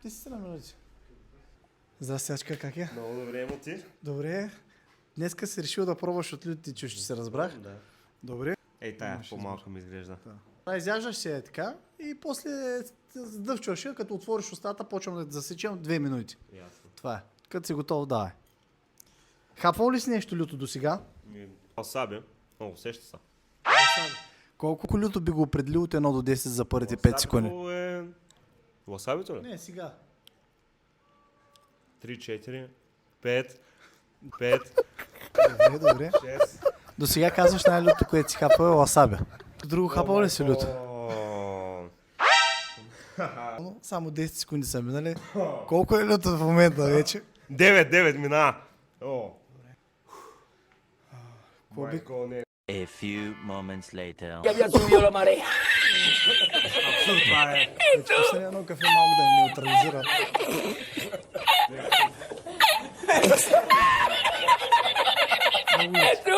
10 на минути. Здрасти, Ачка, как е? Много добре, емо ти? Добре. Днеска си решил да пробваш от лютите чушки, се разбрах. Да. Добре. Ей, тая по-малко ми изглежда. Да, изяждаш се така и после сдъвчваш я, като отвориш устата, почвам да те засечем 2 минути. Ясно. Това е. Като си готов, давай. Хапвал ли си нещо люто до сега? Васаби. Много усеща се. Колко люто би го определил от 1 до 10 за първите 5 секунди? Васабито ли? Не, сега. 3, 4, 5, 5, Добре, добре. 6. До сега казваш най-люто, което си хапал е ласабя. Друго хапал ли си люто? Само 10 секунди са минали. Колко е люто в момента вече? 9 мина. О. Майко, не. A few moments later. Абсурд, това е. Пусне едно кафе малко да ми неутрализира. Много